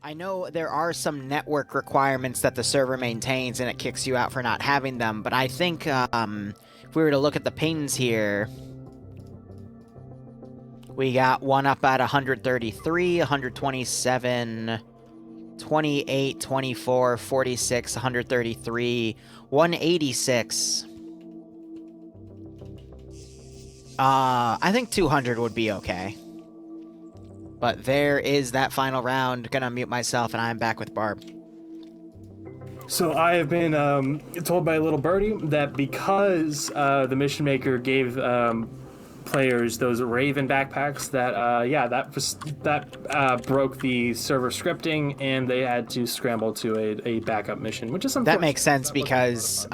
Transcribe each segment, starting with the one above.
I know there are some network requirements that the server maintains and it kicks you out for not having them, but I think if we were to look at the pings here, we got one up at 133, 127, 28, 24, 46, 133, 186. I think 200 would be okay. But there is that final round. Gonna mute myself, and I'm back with Barb. So I have been told by a little birdie that because the mission maker gave players those Raven backpacks, that that broke the server scripting, and they had to scramble to a backup mission, which is something that makes sense because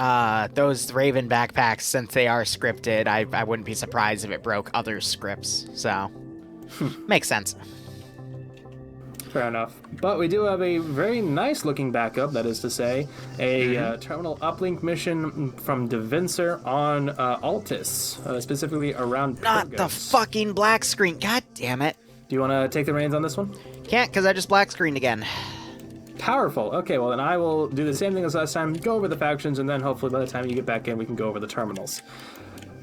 those Raven backpacks, since they are scripted, I wouldn't be surprised if it broke other scripts. So makes sense. Fair enough. But we do have a very nice looking backup, that is to say, a terminal uplink mission from Devincer on Altis, specifically around Pyrgos. Not the fucking black screen. God damn it. Do you want to take the reins on this one? Can't, because I just black screened again. Powerful. Okay, well then I will do the same thing as last time, go over the factions, and then hopefully by the time you get back in, we can go over the terminals.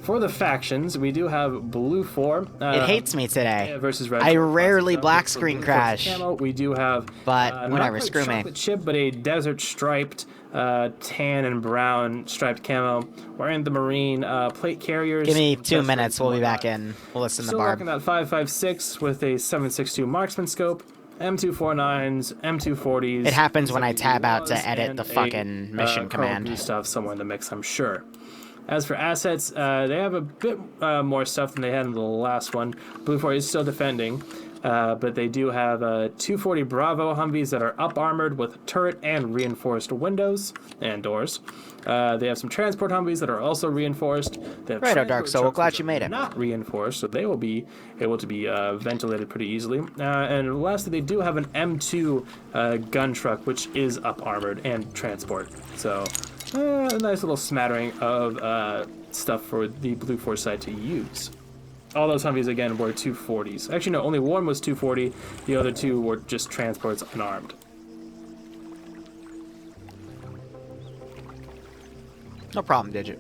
For the factions, we do have BLUFOR. It hates me today. Versus Red. I rarely black screen crash. Camo, we do have, but whatever, not screw me. Chocolate chip, but a desert striped, tan and brown striped camo. Wearing the marine plate carriers. Give me 2 minutes. We'll be back in. We'll listen to Barb. Still rocking that 5.56 with a 7.62 marksman scope. M249s, M240s. It happens when I tab out to edit the fucking mission command. Stuff somewhere in the mix, I'm sure. As for assets, they have a bit more stuff than they had in the last one. BLUFOR is still defending, but they do have 240 Bravo Humvees that are up-armored with turret and reinforced windows and doors. They have some transport Humvees that are also reinforced. Righto, Dark Soul. Glad you made it. Not reinforced, so they will be able to be ventilated pretty easily. And lastly, they do have an M2 gun truck, which is up-armored and transport. So a nice little smattering of stuff for the BLUFOR side to use. All those Humvees, again, were 240s. Actually, no, only one was 240. The other two were just transports unarmed. No problem, Digit.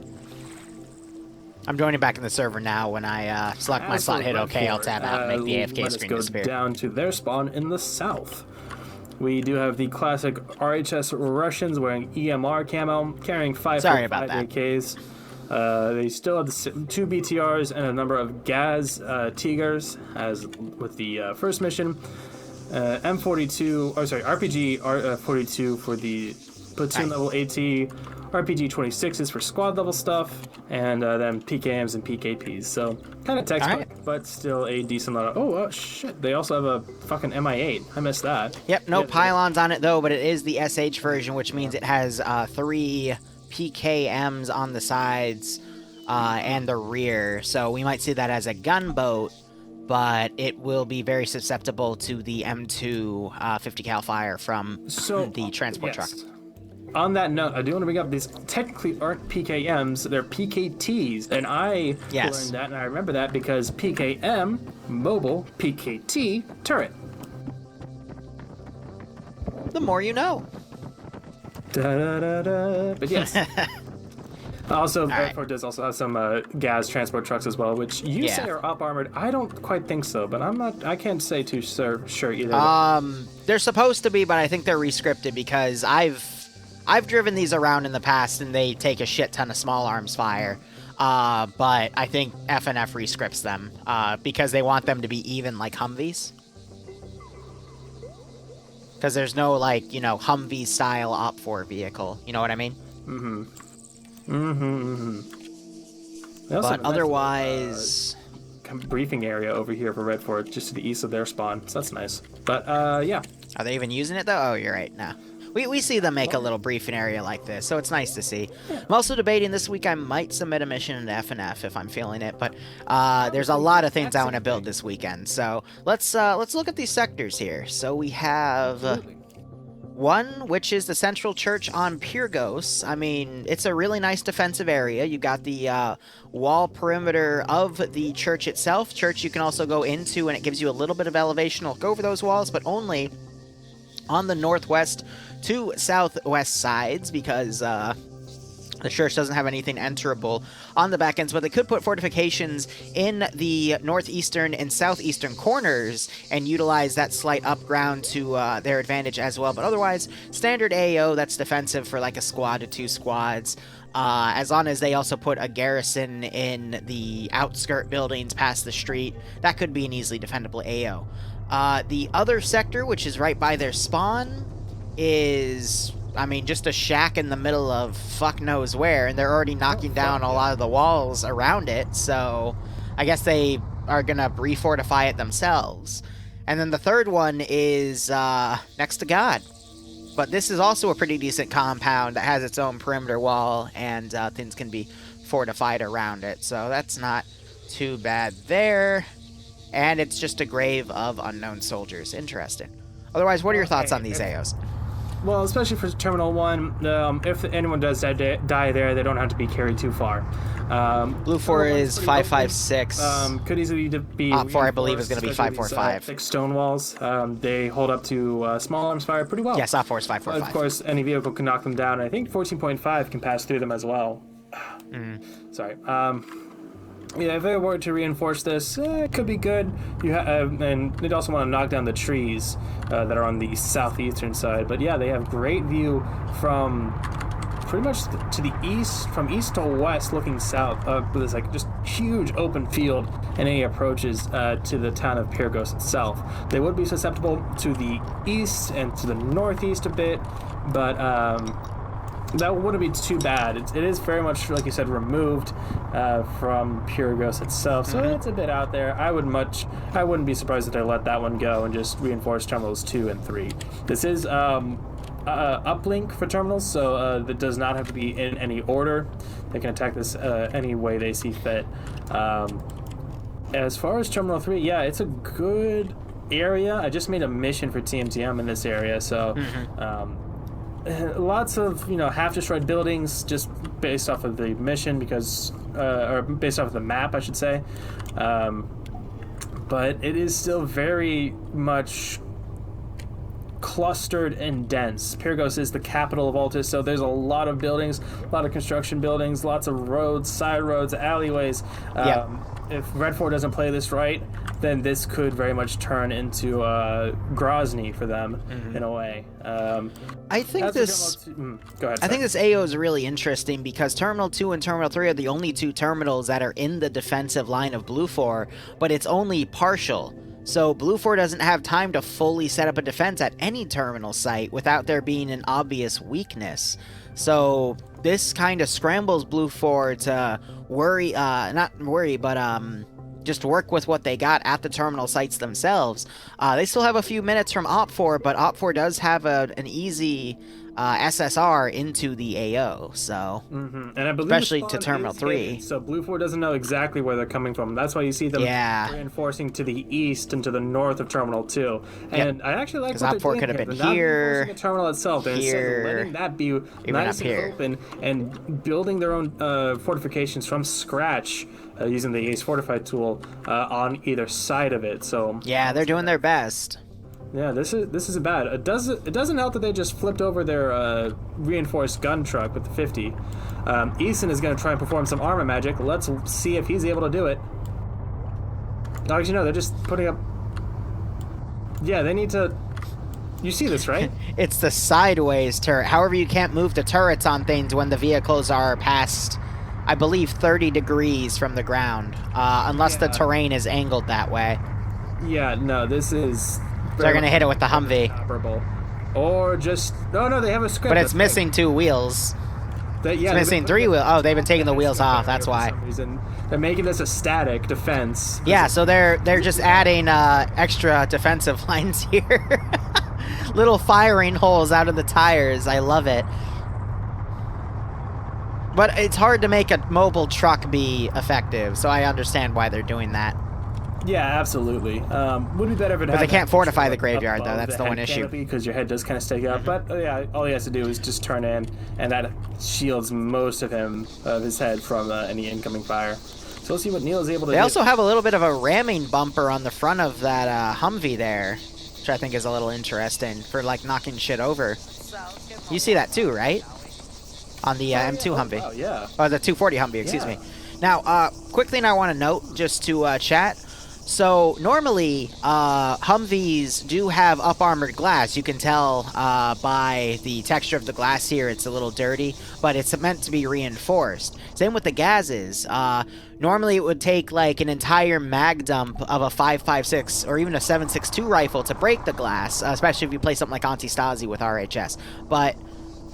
I'm joining back in the server now. When I select my slot, hit OK, I'll tab out and make the AFK screen disappear. Let's go down to their spawn in the south. We do have the classic RHS Russians wearing EMR camo, carrying 5.5 AKs. They still have the 2 BTRs and a number of Gaz Tigers, as with the first mission. RPG 42 for the platoon level AT. RPG 26s for squad level stuff, and then PKMs and PKPs. So kind of textbook, but still a decent lot of. Oh shit! They also have a fucking MI8. I missed that. Yep, no pylons on it though, but it is the SH version, which means it has 3 PKMs on the sides and the rear. So we might see that as a gunboat, but it will be very susceptible to the M2 50 cal fire from the transport truck. On that note, I do want to bring up these technically aren't PKMs, they're PKTs. And I learned that, and I remember that because PKM, mobile, PKT, turret. The more you know. Da-da-da-da. But yes. Also, BLUFOR does also have some gas transport trucks as well, which you say are up-armored. I don't quite think so, but I can't say too sure either. They're supposed to be, but I think they're rescripted because I've driven these around in the past, and they take a shit ton of small arms fire. But I think FNF rescripts them because they want them to be even like Humvees. Because there's no, like, Humvee-style OPFOR vehicle. You know what I mean? Mm-hmm. Mm-hmm, mm-hmm. But otherwise... briefing area over here for Red Fort, just to the east of their spawn. So that's nice. But, yeah. Are they even using it, though? Oh, you're right. No. We see them make a little briefing area like this, so it's nice to see. I'm also debating this week I might submit a mission into FNF if I'm feeling it, but there's a lot of things I want to build this weekend. So let's look at these sectors here. So we have one, which is the central church on Pyrgos. I mean, it's a really nice defensive area. You got the wall perimeter of the church itself. Church you can also go into, and it gives you a little bit of elevation. I'll go over those walls, but only on the northwest to southwest sides because the church doesn't have anything enterable on the back ends, but they could put fortifications in the northeastern and southeastern corners and utilize that slight upground to their advantage as well. But otherwise, standard AO that's defensive for like a squad to 2 squads. As long as they also put a garrison in the outskirt buildings past the street, that could be an easily defendable AO. The other sector, which is right by their spawn, is, I mean, just a shack in the middle of fuck knows where, and they're already knocking down a lot of the walls around it, so I guess they are gonna refortify it themselves. And then the third one is next to God. But this is also a pretty decent compound that has its own perimeter wall, and things can be fortified around it. So that's not too bad there. And it's just a grave of unknown soldiers. Interesting. Otherwise, what are your thoughts on these AOs? Well, especially for Terminal 1, if anyone does die there, they don't have to be carried too far. BLUFOR is 556. Could easily be OPFOR, I believe, is going to be 545. Thick stone walls. They hold up to small arms fire pretty well. Yes, OPFOR is 545. Of course, any vehicle can knock them down. I think 14.5 can pass through them as well. Sorry. Yeah, if they were to reinforce this, it could be good. And they'd also want to knock down the trees that are on the southeastern side. But yeah, they have great view from pretty much to the east, from east to west, looking south. There's like just huge open field and any approaches to the town of Pyrgos itself. They would be susceptible to the east and to the northeast a bit, but that wouldn't be too bad. It is very much, like you said, removed from Pyrgos itself, so it's a bit out there. I wouldn't be surprised if they let that one go and just reinforce terminals 2 and 3. This is uplink for terminals, so that does not have to be in any order. They can attack this any way they see fit. As far as Terminal 3, yeah, it's a good area. I just made a mission for TMTM in this area, so lots of, half-destroyed buildings just based off of the mission, because or based off of the map, I should say. But it is still very much clustered and dense. Pyrgos is the capital of Altus, so there's a lot of buildings, a lot of construction buildings, lots of roads, side roads, alleyways. If Red 4 doesn't play this right, then this could very much turn into Grozny for them in a way. I think this. Go ahead. I think this AO is really interesting because Terminal 2 and Terminal 3 are the only 2 terminals that are in the defensive line of BLUFOR, but it's only partial. So BLUFOR doesn't have time to fully set up a defense at any terminal site without there being an obvious weakness. So this kind of scrambles BLUFOR to just work with what they got at the terminal sites themselves. They still have a few minutes from OPFOR, but OPFOR does have an easy SSR into the AO, so and I believe especially to Terminal 3. So BLUFOR doesn't know exactly where they're coming from. That's why you see them reinforcing to the east and to the north of Terminal 2. And I actually like what they're doing could have here. been They're not here, reinforcing the terminal itself. They're instead letting that be nice and open and building their own fortifications from scratch using the Ace Fortified tool on either side of it. So yeah, they're doing their best. Yeah, this isn't bad. It doesn't help that they just flipped over their reinforced gun truck with the 50. Easton is going to try and perform some armor magic. Let's see if he's able to do it. Actually, no, they're just putting up. Yeah, they need to. You see this, right? It's the sideways turret. However, you can't move the turrets on things when the vehicles are past, I believe, 30 degrees from the ground, unless the terrain is angled that way. Yeah, no, this is. They're gonna hit it with the Humvee. Or just no, they have a script. But it's missing 2 wheels. It's missing 3 wheels. Oh, they've been taking the wheels off. That's why. For some reason. They're making this a static defense. Yeah, so they're just adding extra defensive lines here. Little firing holes out of the tires. I love it. But it's hard to make a mobile truck be effective, so I understand why they're doing that. Yeah, absolutely. Would be better if it had. But they can't fortify the graveyard, though. That's the one issue. Because your head does kind of stick up. But yeah, all he has to do is just turn in, and that shields most of his head from any incoming fire. So let's see what Neil is able to do. They also have a little bit of a ramming bumper on the front of that Humvee there. which I think is a little interesting for, like, knocking shit over. You see that too, right? On the M2 Humvee. Oh, yeah. Or the 240 Humvee, excuse me. Now, quick thing I want to note, just to chat. So, normally, Humvees do have up-armored glass. You can tell by the texture of the glass here, it's a little dirty, but it's meant to be reinforced. Same with the Gazes. Normally, it would take, like, an entire mag dump of a 5.56 or even a 7.62 rifle to break the glass, especially if you play something like Anti-Stasi with RHS. But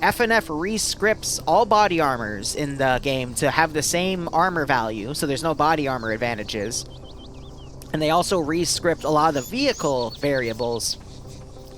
FNF re-scripts all body armors in the game to have the same armor value, so there's no body armor advantages. And they also re-script a lot of the vehicle variables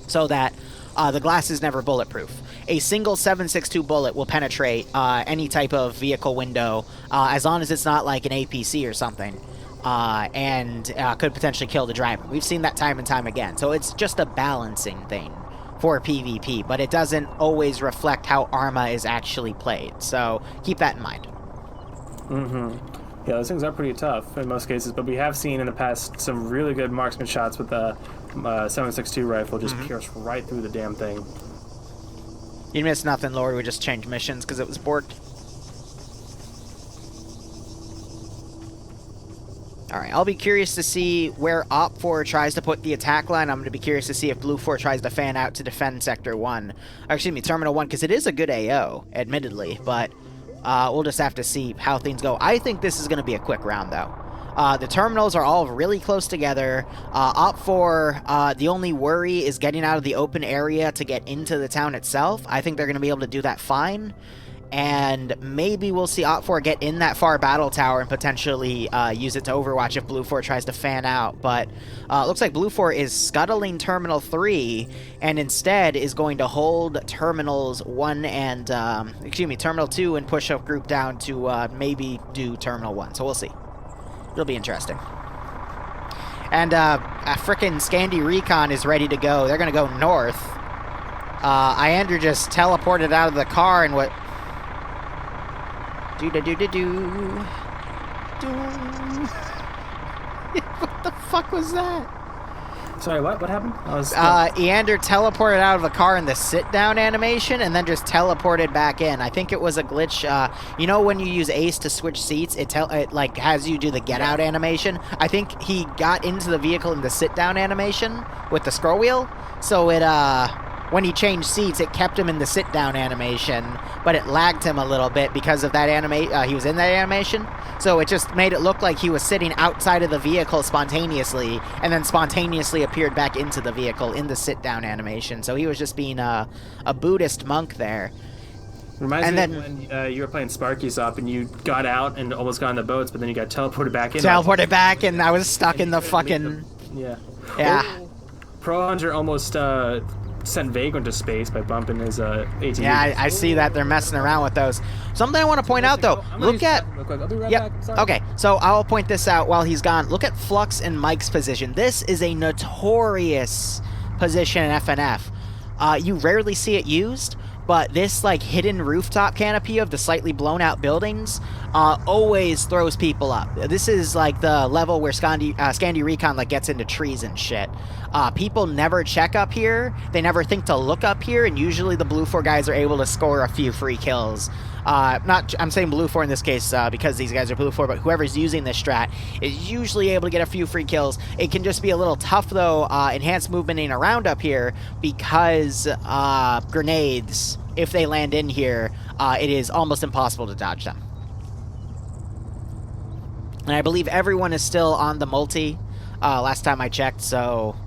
so that the glass is never bulletproof. A single 7.62 bullet will penetrate any type of vehicle window as long as it's not like an APC or something, and could potentially kill the driver. We've seen that time and time again. So it's just a balancing thing for PvP, but it doesn't always reflect how Arma is actually played. So keep that in mind. Yeah, those things are pretty tough in most cases, but we have seen in the past some really good marksman shots with the 7.62 rifle just pierce right through the damn thing. You missed nothing, Lord. We just changed missions because it was borked. Alright, I'll be curious to see where OPFOR tries to put the attack line. I'm going to be curious to see if BLUFOR tries to fan out to defend Sector 1. Or, excuse me, Terminal 1, because it is a good AO, admittedly, but we'll just have to see how things go. I think this is going to be a quick round, though. The terminals are all really close together. OPFOR, the only worry is getting out of the open area to get into the town itself. I think they're going to be able to do that fine. And maybe we'll see OPFOR get in that far battle tower and potentially use it to overwatch if BLUFOR tries to fan out. But looks like BLUFOR is scuttling Terminal 3 and instead is going to hold Terminals 1 and, Terminal 2 and push a group down to maybe do Terminal 1. So we'll see. It'll be interesting. And a frickin' Scandi Recon is ready to go. They're going to go north. Iander just teleported out of the car and what... What the fuck was that? Sorry, what happened? Iander teleported out of the car in the sit-down animation and then just teleported back in. I think it was a glitch. You know when you use Ace to switch seats, it like has you do the get-out animation? I think he got into the vehicle in the sit-down animation with the scroll wheel, so it, when he changed seats, it kept him in the sit-down animation, but it lagged him a little bit because of that he was in that animation. So it just made it look like he was sitting outside of the vehicle spontaneously, and then spontaneously appeared back into the vehicle in the sit-down animation. So he was just being a Buddhist monk there. Reminds me of when you were playing Sparky's Up and you got out and almost got in the boats, but then you got teleported back in. Teleported back, and I was stuck in the fucking... Yeah. Yeah. Pro Hunter almost... sent Vagrant to space by bumping his ATV. Yeah, I see that. They're messing around with those. Something I want to point out, though. Look at... Real quick. I'll be right back. Sorry. Okay, so I'll point this out while he's gone. Look at Flux and Mike's position. This is a notorious position in FNF. You rarely see it used, but this like hidden rooftop canopy of the slightly blown out buildings always throws people up. This is like the level where Scandi Recon like gets into trees and shit. People never check up here. They never think to look up here, and usually the BLUFOR guys are able to score a few free kills. I'm saying BLUFOR in this case because these guys are BLUFOR, but whoever's using this strat is usually able to get a few free kills. It can just be a little tough, though, enhanced movementing around up here because grenades, if they land in here, it is almost impossible to dodge them. And I believe everyone is still on the multi last time I checked, so...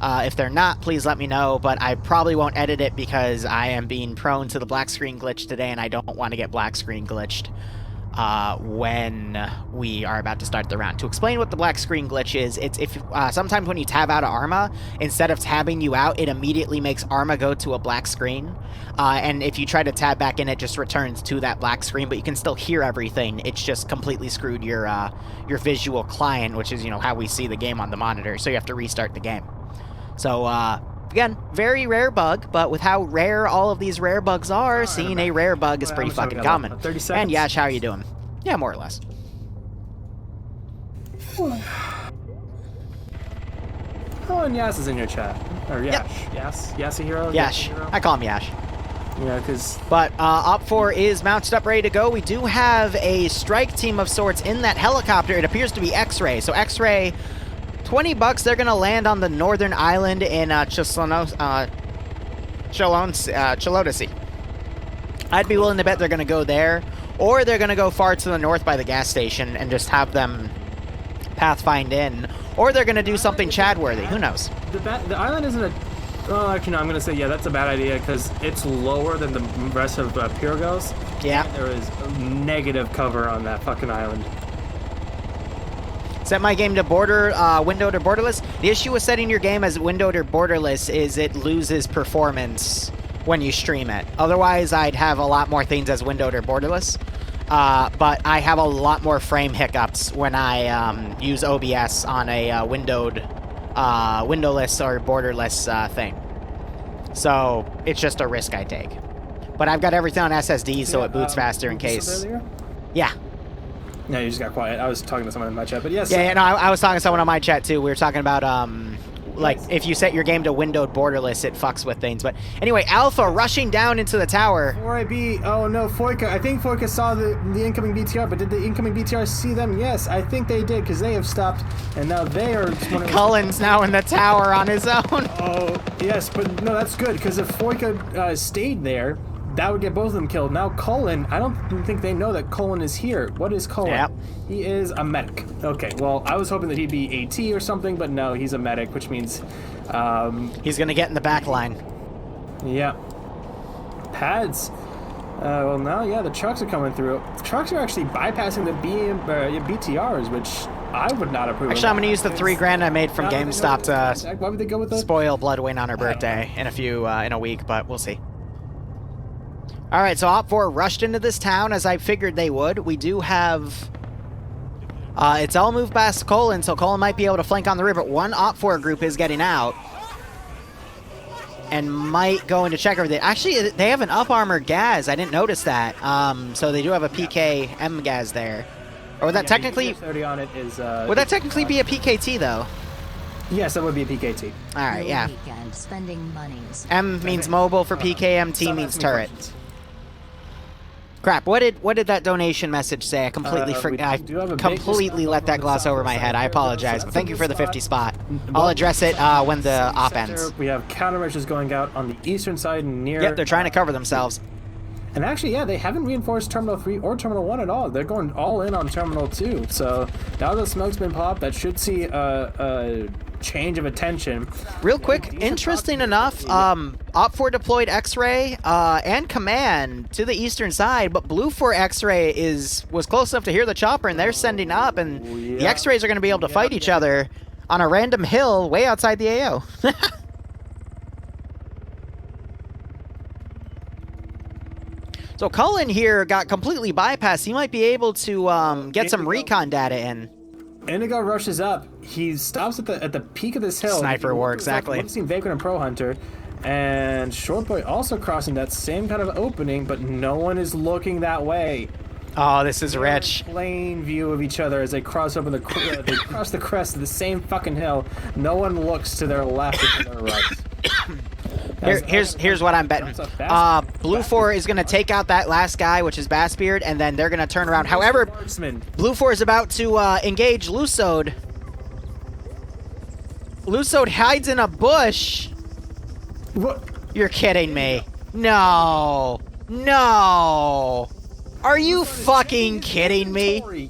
if they're not, please let me know, but I probably won't edit it because I am being prone to the black screen glitch today, and I don't want to get black screen glitched when we are about to start the round. To explain what the black screen glitch is, it's if sometimes when you tab out of Arma, instead of tabbing you out, it immediately makes Arma go to a black screen, and if you try to tab back in, it just returns to that black screen, but you can still hear everything. It's just completely screwed your visual client, which is, you know, how we see the game on the monitor, so you have to restart the game. So, again, very rare bug, but with how rare all of these rare bugs are, seeing a rare bug is pretty fucking common. 30 seconds. And Yash, how are you doing? Yeah, more or less. Oh, and Yas is in your chat. Or Yash. Yep. Yasahiro? Yash. I call him Yash. Yeah, because... But OPFOR is mounted up, ready to go. We do have a strike team of sorts in that helicopter. It appears to be Xray. So Xray, $20, they're going to land on the northern island in Chilodisi. I'd be willing to bet they're going to go there, or they're going to go far to the north by the gas station and just have them pathfind in, or they're going to do something Chad-worthy. Who knows? The island isn't a... Well, actually, no, I'm going to say, yeah, that's a bad idea, because it's lower than the rest of Pyrgos. Yeah. There is negative cover on that fucking island. Set my game to windowed or borderless. The issue with setting your game as windowed or borderless is it loses performance when you stream it. Otherwise, I'd have a lot more things as windowed or borderless. But I have a lot more frame hiccups when I use OBS on a windowless or borderless thing. So it's just a risk I take. But I've got everything on SSD, so it boots faster in case. Yeah. No, you just got quiet. I was talking to someone in my chat, but yes. Yeah, no, I was talking to someone on my chat too. We were talking about like if you set your game to windowed borderless, it fucks with things. But anyway, Alpha rushing down into the tower. 4IB, oh no, Foika. I think Foika saw the incoming BTR, but did the incoming BTR see them? Yes, I think they did, because they have stopped, and now they are... Cullen's now in the tower on his own. Oh, yes, but no, that's good, because if Foika stayed there, that would get both of them killed. Now Cullen, I don't think they know that Cullen is here. What is Cullen? Yep. He is a medic. Okay, well, I was hoping that he'd be AT or something, but no, he's a medic, which means... he's going to get in the back line. Yeah. Pads. Well, now, yeah, the trucks are coming through. The trucks are actually bypassing the BTRs, which I would not approve of. Actually, I'm going to use the $3,000 I made from GameStop to why would they go with that? spoil Bloodwing on her birthday in a week, but we'll see. All right, so OPFOR rushed into this town as I figured they would. We do have... it's all moved past Cullen, so Cullen might be able to flank on the rear, but one OPFOR group is getting out. And might go into check everything. Actually, they have an up-armored Gaz. I didn't notice that. So they do have a PKM Gaz there. Or would that technically... 30 on it is, would that technically be a PKT, though? Yes, that would be a PKT. All right, yeah. Spending monies. M means mobile for PKM, T means turret. Crap, what did that donation message say? I completely completely let that gloss over my head. I apologize, but thank you for the 50 spot. I'll address it when the op ends. We have countermeasures going out on the eastern side near... Yep, they're trying to cover themselves. And actually, yeah, they haven't reinforced Terminal 3 or Terminal 1 at all. They're going all in on Terminal 2. So now the smoke's been popped, that should see a change of attention. Real quick, interesting enough, OPFOR deployed Xray and Command to the eastern side, but BLUFOR Xray was close enough to hear the chopper, and they're sending up, and the Xrays are going to be able to fight each other on a random hill way outside the AO. So Cullen here got completely bypassed. He might be able to get some recon data in. Indigo rushes up. He stops at the peak of this hill. Sniper war, exactly. We've seen Vagrant and Pro Hunter, and Shortboy also crossing that same kind of opening, but no one is looking that way. Oh, this is rich. Plain view of each other as they cross over they cross the crest of the same fucking hill. No one looks to their left or to their right. Here's what I'm betting. BLUFOR is going to take out that last guy, which is Bassbeard, and then they're going to turn around. However, BLUFOR is about to engage Lusode. Lusode hides in a bush. What? You're kidding me. No. No. Are you fucking kidding me?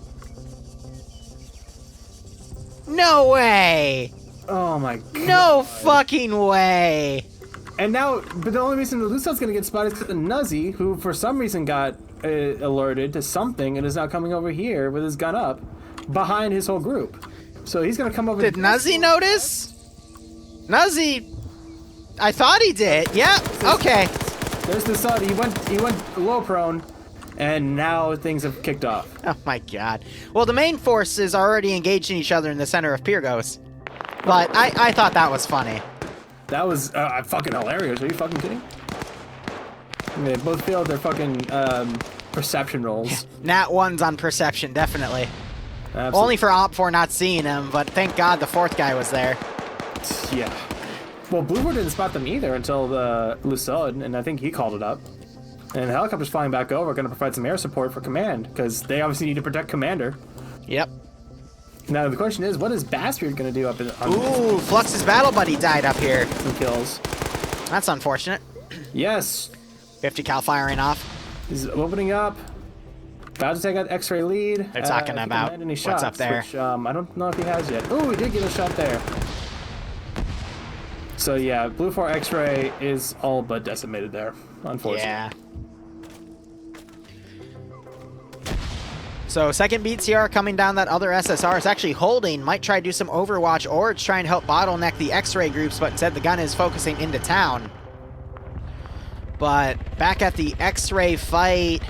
No way. Oh my god. No fucking way. And now, but the only reason the Lusode's gonna get spotted is because the Nuzzy, who for some reason got alerted to something and is now coming over here with his gun up behind his whole group. So he's gonna come over. Did Nuzzy notice? Nuzzy, I thought he did. Yeah. Okay. There's the Sud. He went low prone, and now things have kicked off. Oh my god. Well, the main forces are already engaging each other in the center of Pyrgos. But I thought that was funny. That was fucking hilarious. Are you fucking kidding? They both failed their fucking perception rolls. Nat 1's on perception, definitely. Absolutely. Only for OPFOR not seeing him, but thank God the fourth guy was there. Yeah. Well, BLUFOR didn't spot them either until the Lucid, and I think he called it up. And the helicopter's flying back over, going to provide some air support for command, because they obviously need to protect commander. Yep. Now the question is, what is Bastard going to do up in? Ooh, Flux's battle buddy died up here. Some kills. That's unfortunate. Yes. 50 cal firing off. He's opening up. About to take out Xray lead. They're talking about what's up there. Which, I don't know if he has yet. Ooh, he did get a shot there. So yeah, BLUFOR Xray is all but decimated there, unfortunately. Yeah. So second BTR coming down that other SSR is actually holding, might try to do some overwatch, or it's trying to help bottleneck the Xray groups, but instead the gun is focusing into town. But back at the Xray fight,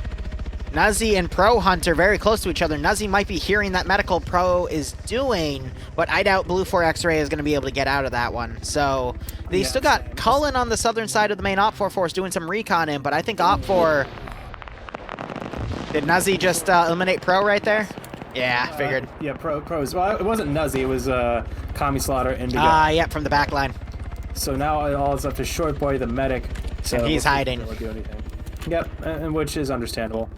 Nuzzy and Pro Hunter very close to each other. Nuzzy might be hearing that medical Pro is doing, but I doubt BLUFOR Xray is going to be able to get out of that one. So they still got Cullen on the southern side of the main OPFOR force doing some recon in, but I think OPFOR... Did Nuzzy just eliminate Pro right there? Yeah, figured. Yeah, Pros. Well, it wasn't Nuzzy, it was Kami Slaughter, Indigo. Yep, from the back line. So now all is up to Short Boy, the medic. So and he's hiding. Do anything. Yep, and which is understandable.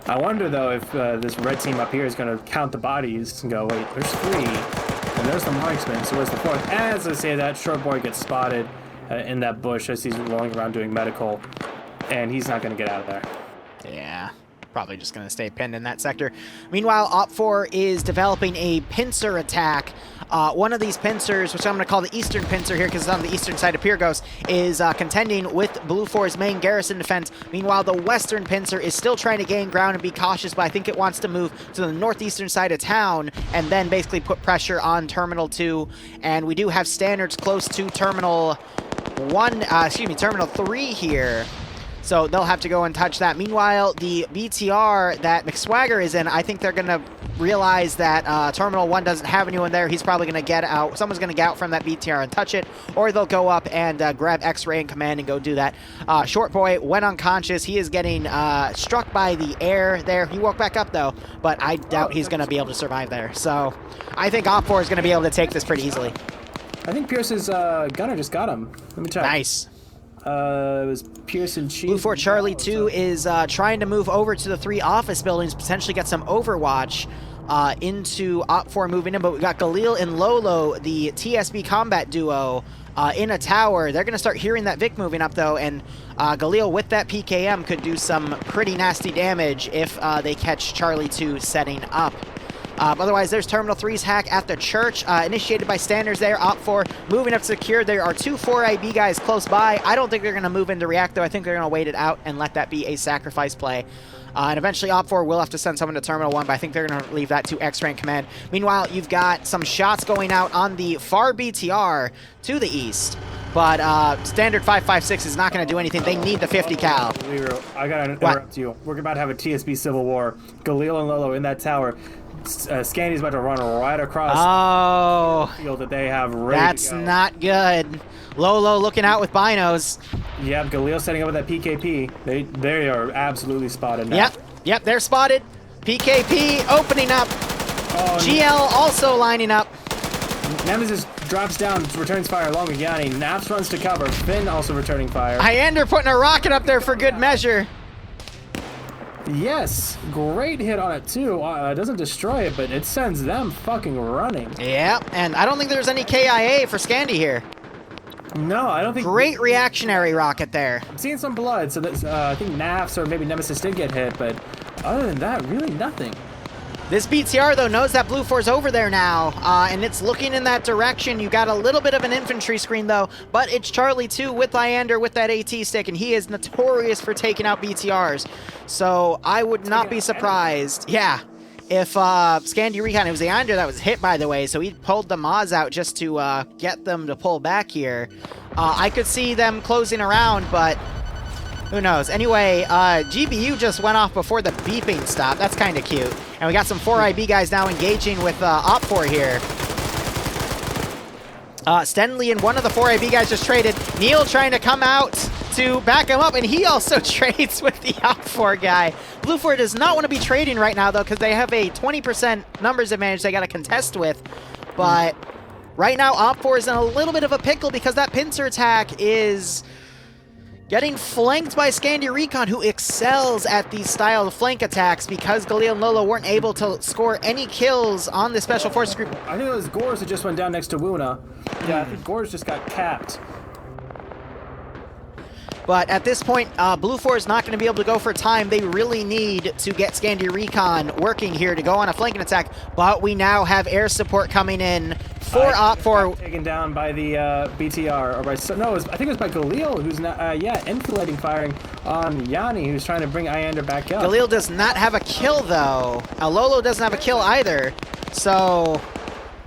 I wonder, though, if this red team up here is going to count the bodies and go, wait, there's 3, and there's the marksman, so where's the 4th? As I say that, Short Boy gets spotted in that bush as he's rolling around doing medical, and he's not going to get out of there. Yeah, probably just going to stay pinned in that sector. Meanwhile, OPFOR is developing a pincer attack. One of these pincers, which I'm going to call the eastern pincer here because it's on the eastern side of Pyrgos, is contending with BLUFOR's main garrison defense. Meanwhile, the western pincer is still trying to gain ground and be cautious, but I think it wants to move to the northeastern side of town and then basically put pressure on Terminal 2. And we do have standards close to Terminal 3 here. So they'll have to go and touch that. Meanwhile, the BTR that McSwagger is in, I think they're going to realize that Terminal 1 doesn't have anyone there. He's probably going to get out. Someone's going to get out from that BTR and touch it, or they'll go up and grab Xray in command and go do that. Short Boy went unconscious. He is getting struck by the air there. He woke back up, though, but I doubt he's going to be able to survive there. So I think OPFOR is going to be able to take this pretty easily. I think Pierce's gunner just got him. Let me check. Nice. It was Pearson Chief. BLUFOR Charlie 2 is trying to move over to the 3 office buildings, potentially get some overwatch into OPFOR moving in, but we got Galil and Lolo, the TSB combat duo, in a tower. They're going to start hearing that Vic moving up, though, and Galil with that PKM could do some pretty nasty damage if they catch Charlie 2 setting up. Otherwise, there's Terminal 3's hack at the church, initiated by standards there. OPFOR moving up secure. There are 2 4IB guys close by. I don't think they're going to move into react, though. I think they're going to wait it out and let that be a sacrifice play. And eventually, OPFOR will have to send someone to Terminal 1, but I think they're going to leave that to Xray command. Meanwhile, you've got some shots going out on the far BTR to the east. But standard 5.56 is not going to do anything. They need the 50 cal. Liru, I got to interrupt you. We're about to have a TSB civil war. Galil and Lolo in that tower. Scandy's about to run right across the field that they have ready That's to go. Not good. Lolo looking out with binos. Yep, Galil setting up with that PKP. They are absolutely spotted now. Yep, they're spotted. PKP opening up. GL also lining up. Nemesis drops down, returns fire along with Yanni. Naps runs to cover. Finn also returning fire. Hyander putting a rocket up there for good measure. Yes, great hit on it too. It doesn't destroy it, but it sends them fucking running. Yeah, and I don't think there's any KIA for Scandy here. No, I don't think. Great reactionary rocket there. I'm seeing some blood, so that's, I think Nafs or maybe Nemesis did get hit, but other than that, really nothing. This BTR, though, knows that BLUFOR's over there now, and it's looking in that direction. You got a little bit of an infantry screen, though, but it's Charlie 2 with Hyander with that AT stick, and he is notorious for taking out BTRs. So I would not be surprised. Yeah. If Scandy Recon, it was Hyander that was hit, by the way, so he pulled the Moz out just to get them to pull back here. I could see them closing around, but who knows? Anyway, GBU just went off before the beeping stopped. That's kind of cute. And we got some 4IB guys now engaging with OPFOR here. Stenley and one of the 4IB guys just traded. Neil trying to come out to back him up, and he also trades with the OPFOR guy. BLUFOR does not want to be trading right now, though, because they have a 20% numbers advantage they got to contest with. But right now OPFOR is in a little bit of a pickle because that pincer attack is getting flanked by Scandi Recon, who excels at these style of flank attacks because Galil and Lolo weren't able to score any kills on the Special Forces group. I think it was Gores that just went down next to Wuna. Yeah, I think Gores just got capped. But at this point, BLUFOR is not going to be able to go for time. They really need to get Scandi Recon working here to go on a flanking attack. But we now have air support coming in for OPFOR. Taken down by the BTR, or by I think it was by Galil, who's not enfilading firing on Yanni, who's trying to bring Iander back up. Galil does not have a kill though. Lolo doesn't have a kill either. So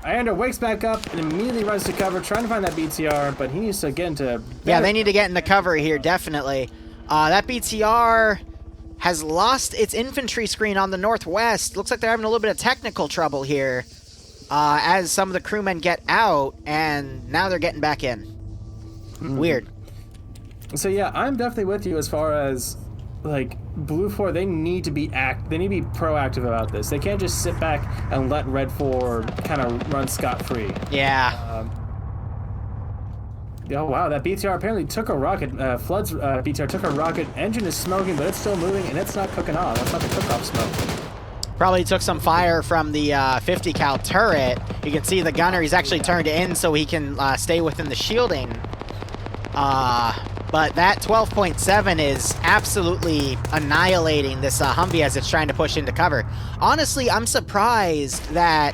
Iander wakes back up and immediately runs to cover, trying to find that BTR, but he needs to get into... Yeah, they need to get into cover here, definitely. That BTR has lost its infantry screen on the northwest. Looks like they're having a little bit of technical trouble here as some of the crewmen get out, and now they're getting back in. Weird. So yeah, I'm definitely with you as far as, like, BLUFOR, they need to be proactive about this. They can't just sit back and let Red 4 kind of run scot-free. Yeah. Oh wow, that BTR apparently took a rocket. Flood's BTR took a rocket. Engine is smoking, but it's still moving, and it's not cooking off. That's not the cook-off smoke. Probably took some fire from the 50 cal turret. You can see the gunner, he's actually turned in so he can stay within the shielding. But that 12.7 is absolutely annihilating this Humvee as it's trying to push into cover. Honestly, I'm surprised that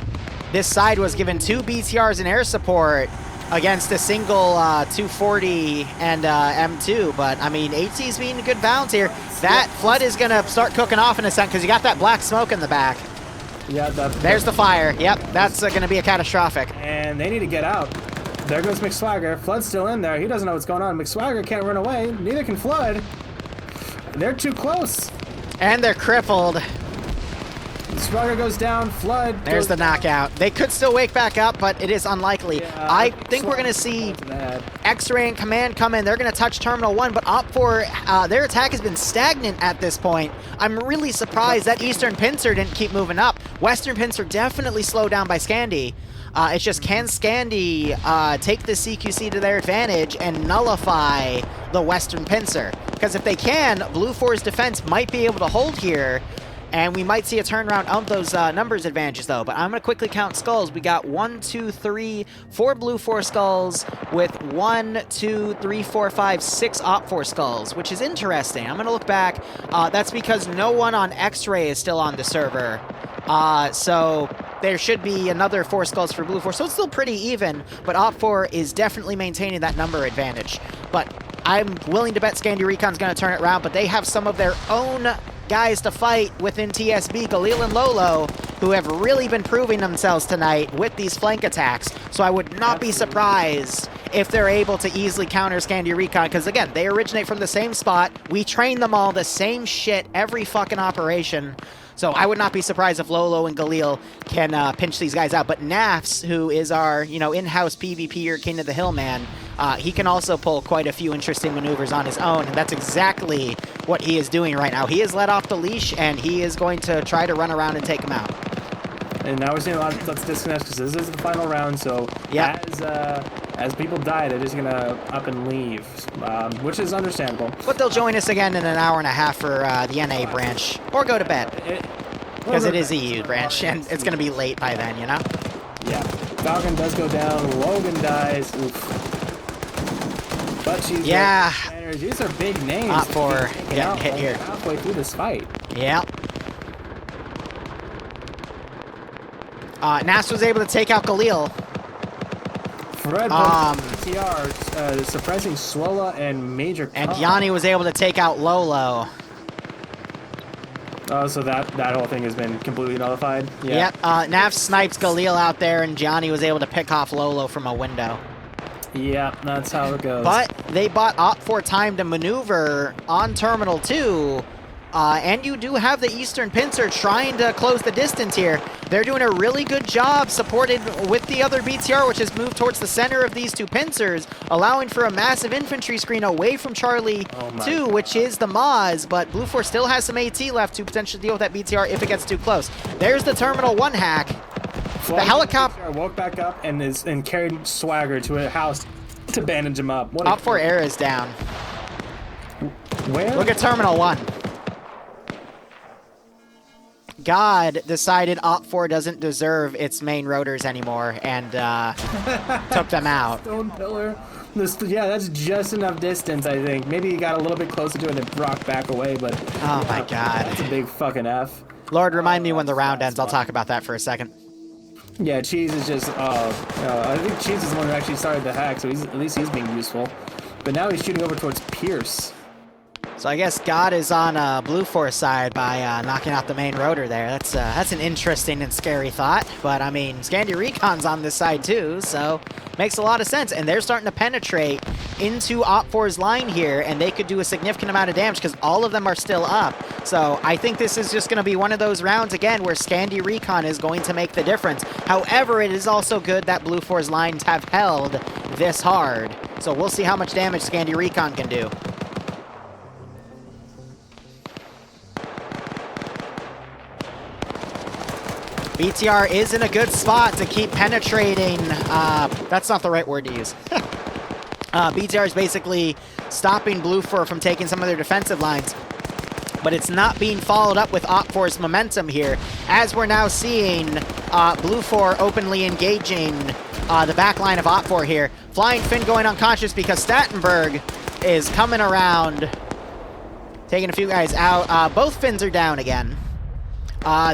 this side was given 2 BTRs in air support against a single 240 and M2, but I mean, AT's being a good balance here. That flood is gonna start cooking off in a second because you got that black smoke in the back. Yeah, there's the fire. Yep, that's gonna be a catastrophic. And they need to get out. There goes McSwagger. Flood's still in there. He doesn't know what's going on. McSwagger can't run away. Neither can Flood. They're too close. And they're crippled. Swagger goes down, Flood. There's the knockout. They could still wake back up, but it is unlikely. Yeah, I think we're going to see Xray and Command come in. They're going to touch Terminal 1, but OPFOR, their attack has been stagnant at this point. I'm really surprised that Eastern Pincer didn't keep moving up. Western Pincer definitely slowed down by Scandi. It's just, can Scandi take the CQC to their advantage and nullify the Western Pincer? Because if they can, BLUFOR's defense might be able to hold here, and we might see a turnaround of those numbers advantages, though. But I'm going to quickly count skulls. We got 1, 2, 3, 4 BLUFOR skulls with 1, 2, 3, 4, 5, 6 OPFOR skulls, which is interesting. I'm going to look back. That's because no one on Xray is still on the server. So there should be another 4 skulls for BLUFOR. So it's still pretty even, but OPFOR is definitely maintaining that number advantage. But I'm willing to bet Scandi Recon's going to turn it around, but they have some of their own guys to fight within TSB, Galil and Lolo, who have really been proving themselves tonight with these flank attacks. So I would not be surprised if they're able to easily counter Scandi Recon, because again, they originate from the same spot. We train them all the same shit every fucking operation. So I would not be surprised if Lolo and Galil can pinch these guys out. But Nafs, who is our, in-house PvPer King of the Hill man, he can also pull quite a few interesting maneuvers on his own, and that's exactly what he is doing right now. He is let off the leash, and he is going to try to run around and take him out. And now we're seeing a lot of disconnects because this is the final round, so yeah. As people die, they're just going to up and leave, which is understandable. But they'll join us again in an hour and a half for the NA branch, or go to bed, because it is EU branch, and it's going to be late by then, you know? Yeah. Falcon does go down, Logan dies, oof. But she's these are big names. OPFOR getting hit here. Halfway through this fight. Yeah. Nas was able to take out Galil. Fred TR suppressing Swola and Major Khan. And Yanni was able to take out Lolo. Oh, so that whole thing has been completely nullified? Yeah. Yep. Naf sniped Galil out there, and Gianni was able to pick off Lolo from a window. Yeah, that's how it goes. But they bought OPFOR time to maneuver on Terminal 2, and you do have the Eastern Pincer trying to close the distance here. They're doing a really good job, supported with the other BTR, which has moved towards the center of these two pincers, allowing for a massive infantry screen away from Charlie 2, which is the Maz, but BLUFOR still has some AT left to potentially deal with that BTR if it gets too close. There's the Terminal 1 hack. The helicopter woke back up and carried Swagger to a house to bandage him up. What OPFOR air is down. Where? Look at Terminal 1. God decided OPFOR doesn't deserve its main rotors anymore and took them out. Stone pillar. Yeah, that's just enough distance, I think. Maybe he got a little bit closer to it and rocked back away, but... Oh my god. That's a big fucking F. Lord, remind me when the round ends. I'll talk about that for a second. Yeah, Cheese is just... I think Cheese is the one who actually started the hack, so at least he's being useful. But now he's shooting over towards Pierce. So I guess God is on BLUFOR's side by knocking out the main rotor there. That's an interesting and scary thought. But, I mean, Scandi Recon's on this side too, so makes a lot of sense. And they're starting to penetrate into OPFOR's line here, and they could do a significant amount of damage because all of them are still up. So I think this is just going to be one of those rounds, again, where Scandi Recon is going to make the difference. However, it is also good that BLUFOR's lines have held this hard. So we'll see how much damage Scandi Recon can do. BTR is in a good spot to keep penetrating. That's not the right word to use. BTR is basically stopping BLUFOR from taking some of their defensive lines. But it's not being followed up with OPFOR's momentum here, as we're now seeing BLUFOR openly engaging the back line of OPFOR here. Flying Finn going unconscious because Stattenberg is coming around, taking a few guys out. Both Finns are down again.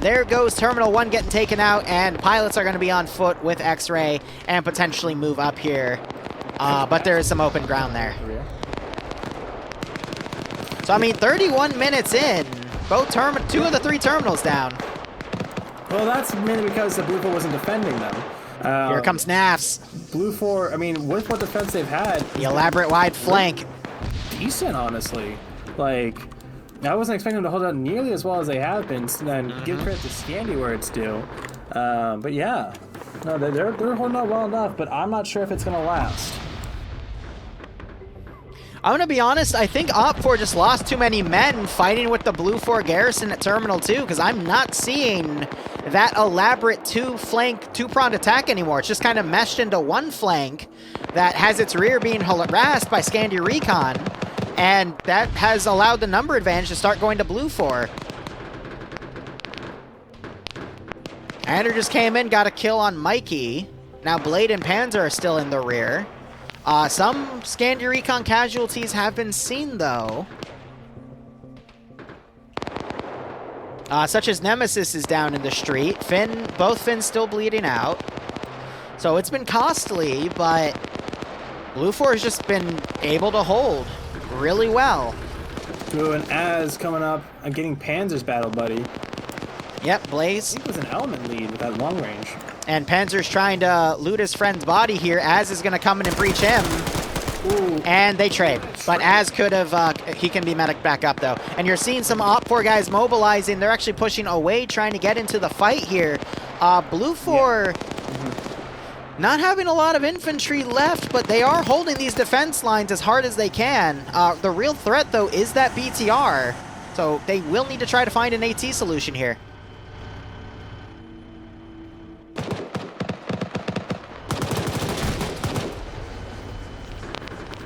There goes Terminal 1 getting taken out, and pilots are going to be on foot with Xray and potentially move up here. But there is some open ground there. So, I mean, 31 minutes in, two of the three terminals down. Well, that's mainly because the BLUFOR wasn't defending them. Here comes NAFs. BLUFOR, I mean, with what defense they've had... The elaborate wide flank. Decent, honestly. Like... I wasn't expecting them to hold out nearly as well as they have been, and give credit to Scandi where it's due. But yeah, no, they're holding out well enough, but I'm not sure if it's going to last. I'm going to be honest, I think OPFOR just lost too many men fighting with the BLUFOR garrison at Terminal 2, because I'm not seeing that elaborate two-pronged attack anymore. It's just kind of meshed into one flank that has its rear being harassed by Scandi Recon. And that has allowed the number advantage to start going to BLUFOR. Ander just came in, got a kill on Mikey. Now Blade and Panzer are still in the rear. Some Scandi Recon casualties have been seen, though. Such as Nemesis is down in the street. Both Finns still bleeding out. So it's been costly, but BLUFOR has just been able to hold really well. Ooh, and Az coming up and getting Panzer's battle buddy. Yep, Blaze. I think it was an element lead with that long range. And Panzer's trying to loot his friend's body here. Az is going to come in and breach him. Ooh. And they trade. But Az could have, he can be medic back up though. And you're seeing some OPFOR guys mobilizing. They're actually pushing away, trying to get into the fight here. BLUFOR... Yeah. Not having a lot of infantry left, but they are holding these defense lines as hard as they can. The real threat, though, is that BTR. So they will need to try to find an AT solution here.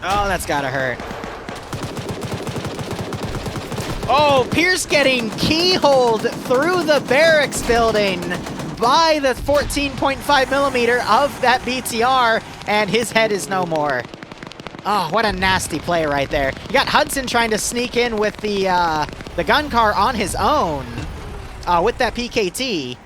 Oh, that's gotta hurt. Oh, Pierce getting keyholed through the barracks building by the 14.5 millimeter of that BTR, and his head is no more. Oh, what a nasty play right there. You got Hudson trying to sneak in with the gun car on his own with that PKT.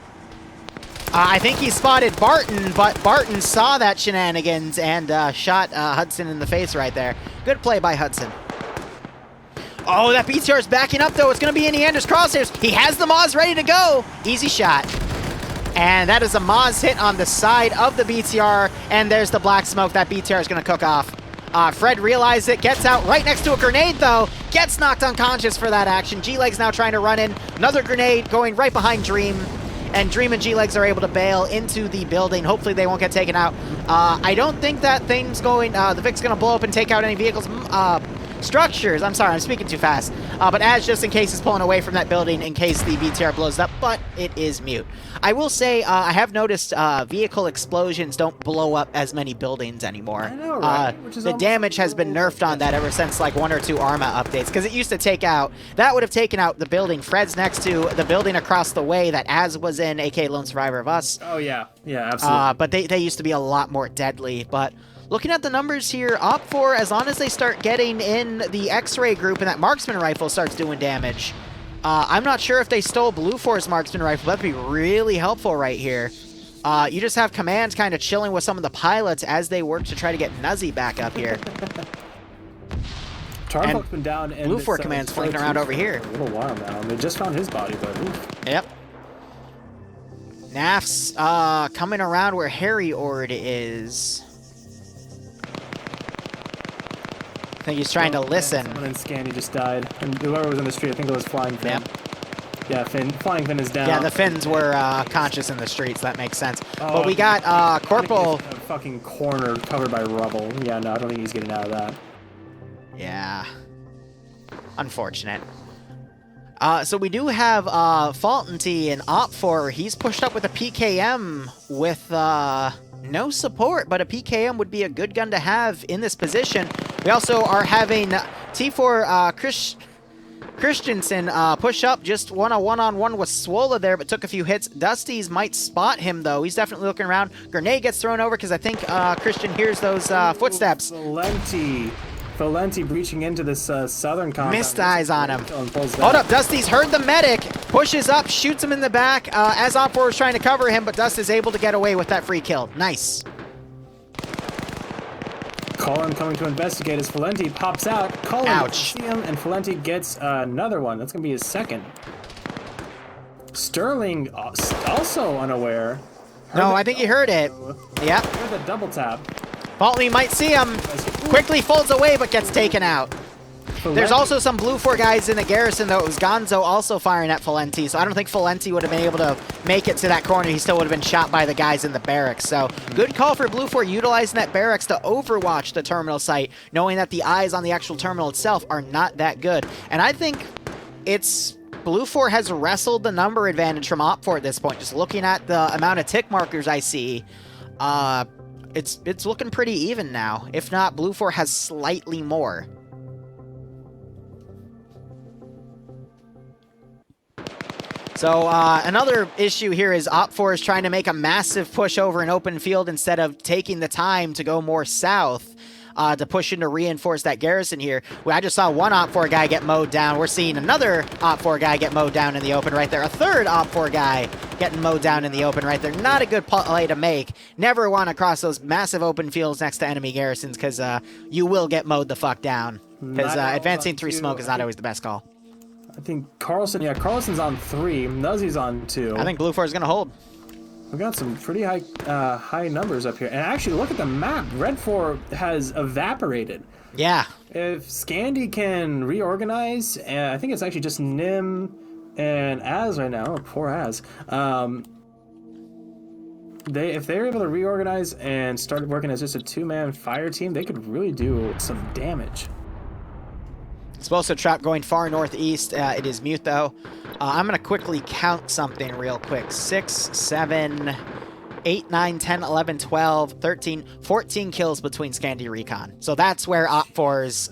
I think he spotted Barton, but Barton saw that shenanigans and shot Hudson in the face right there. Good play by Hudson. Oh, that BTR is backing up, though. It's going to be in Ander's crosshairs. He has the Moz ready to go. Easy shot. And that is a Moz hit on the side of the BTR, and there's the black smoke that BTR is going to cook off. Fred realized it, gets out right next to a grenade, though. Gets knocked unconscious for that action. G-Legs now trying to run in. Another grenade going right behind Dream. And Dream and G-Legs are able to bail into the building. Hopefully they won't get taken out. I don't think that thing's going... the Vic's going to blow up and take out any vehicles. structures. I'm sorry, I'm speaking too fast. But as just in case is pulling away from that building in case the BTR blows up, but it is mute. I will say I have noticed vehicle explosions don't blow up as many buildings anymore. I know, right? The damage has been nerfed on that ever since like 1 or 2 Arma updates, because it used to take out, that would have taken out the building Fred's next to, the building across the way that Az was in, aka Lone Survivor of Us. Oh yeah, yeah, absolutely. But they used to be a lot more deadly. But looking at the numbers here, OPFOR, as long as they start getting in the Xray group and that marksman rifle starts doing damage, I'm not sure if they stole BLUFOR's marksman rifle. That'd be really helpful right here. You just have Command kind of chilling with some of the pilots as they work to try to get Nuzzy back up here. Tarfolk's been down, and BLUFOR Command's flanking around over here. For a little while now. They just found his body, but oof. Yep. Naf's coming around where Harry Ord is. I think he's trying to listen. Someone in Scandy just died, and whoever was in the street, I think it was Flying Finn. Yep. Yeah, Flying Finn is down. Yeah, the Finns were conscious in the streets. That makes sense. Oh, but we got Corporal. A fucking corner covered by rubble. Yeah, no, I don't think he's getting out of that. Yeah. Unfortunate. So we do have Faultenty and OPFOR. He's pushed up with a PKM with no support, but a PKM would be a good gun to have in this position. We also are having T4 Christensen push up, just won a one-on-one with Swola there, but took a few hits. Dusty's might spot him, though. He's definitely looking around. Grenade gets thrown over because I think Christian hears those footsteps. Valenti breaching into this southern compound. Missed eyes on him. Hold up, Dusty's heard the medic, pushes up, shoots him in the back as OPFOR is trying to cover him, but Dust is able to get away with that free kill. Nice. Colin coming to investigate as Valenti pops out. Colin Ouch. see him, and Valenti gets another one. That's going to be his second. Sterling also unaware. No, I think he heard it. Yep. Heard the double tap. Faultley might see him. Quickly folds away, but gets taken out. There's also some BLUFOR guys in the garrison, though. It was Gonzo also firing at Valenti, so I don't think Valenti would have been able to make it to that corner. He still would have been shot by the guys in the barracks. So good call for BLUFOR utilizing that barracks to overwatch the terminal site, knowing that the eyes on the actual terminal itself are not that good. And I think BLUFOR has wrestled the number advantage from OPFOR at this point. Just looking at the amount of tick markers I see, it's looking pretty even now. If not, BLUFOR has slightly more. So another issue here is OPFOR is trying to make a massive push over an open field instead of taking the time to go more south to push in to reinforce that garrison here. Well, I just saw one OPFOR guy get mowed down. We're seeing another OPFOR guy get mowed down in the open right there. A third OPFOR guy getting mowed down in the open right there. Not a good play to make. Never want to cross those massive open fields next to enemy garrisons because you will get mowed the fuck down. Because advancing through smoke is not always the best call. I think Carlson's on 3. Nuzzy's on 2. I think BLUFOR is going to hold. We've got some pretty high numbers up here. And actually, look at the map. Red 4 has evaporated. Yeah. If Scandy can reorganize, I think it's actually just Nim and Az right now. Oh, poor Az. If they're able to reorganize and start working as just a 2-man fire team, they could really do some damage. Explosive trap going far northeast. It is mute, though. I'm going to quickly count something real quick. 6, 7, 8, 9, 10, 11, 12, 13, 14 kills between Scandy Recon. So that's where OPFOR's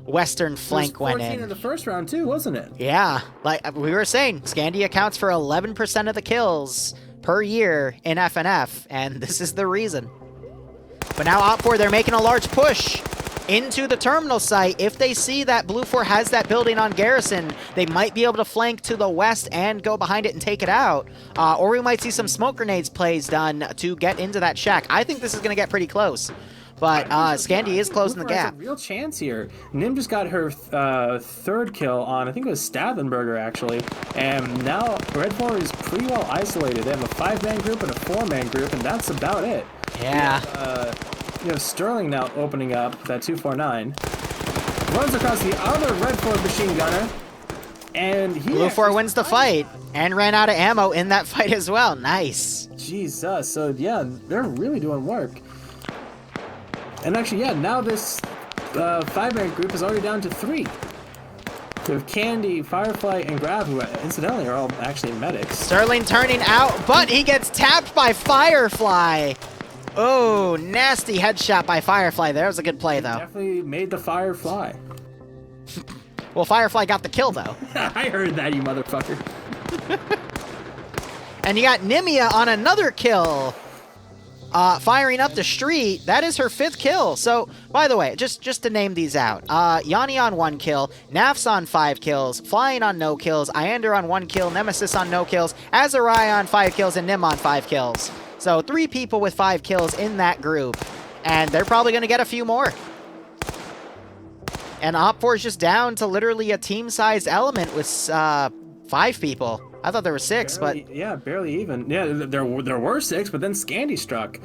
western flank went in. 14 in the first round, too, wasn't it? Yeah. Like we were saying, Scandy accounts for 11% of the kills per year in FNF, and this is the reason. But now OPFOR, they're making a large push into the terminal site. If they see that BLUFOR has that building on garrison, they might be able to flank to the west and go behind it and take it out. Or we might see some smoke grenades plays done to get into that shack. I think this is going to get pretty close. But Scandy is closing the gap. Has a real chance here. Nim just got her third kill on, I think it was Stavenberger, actually. And now Red 4 is pretty well isolated. They have a 5-man group and a 4-man group, and that's about it. Yeah. You have Sterling now opening up that 249. Runs across the other Red 4 machine gunner. And BLUFOR wins the fight and ran out of ammo in that fight as well. Nice. Jesus. So, yeah, they're really doing work. And actually, yeah, now this 5-man group is already down to 3. We have Candy, Firefly, and Grav, who incidentally are all actually medics. Sterling turning out, but he gets tapped by Firefly. Oh, nasty headshot by Firefly there. That was a good play, though. Definitely made the Firefly. Well, Firefly got the kill, though. I heard that, you motherfucker. And you got Nimia on another kill. Firing up the street. That is her 5th kill. So, by the way, just to name these out. Yanni on 1 kill, Nafs on 5 kills, Flying on no kills, Iander on 1 kill, Nemesis on no kills, Azarai on 5 kills, and Nim on 5 kills. So 3 people with 5 kills in that group. And they're probably going to get a few more. And OPFOR is just down to literally a team-sized element with 5 people. I thought there were 6, barely, but... Yeah, barely even. Yeah, there were 6, but then Scandy struck.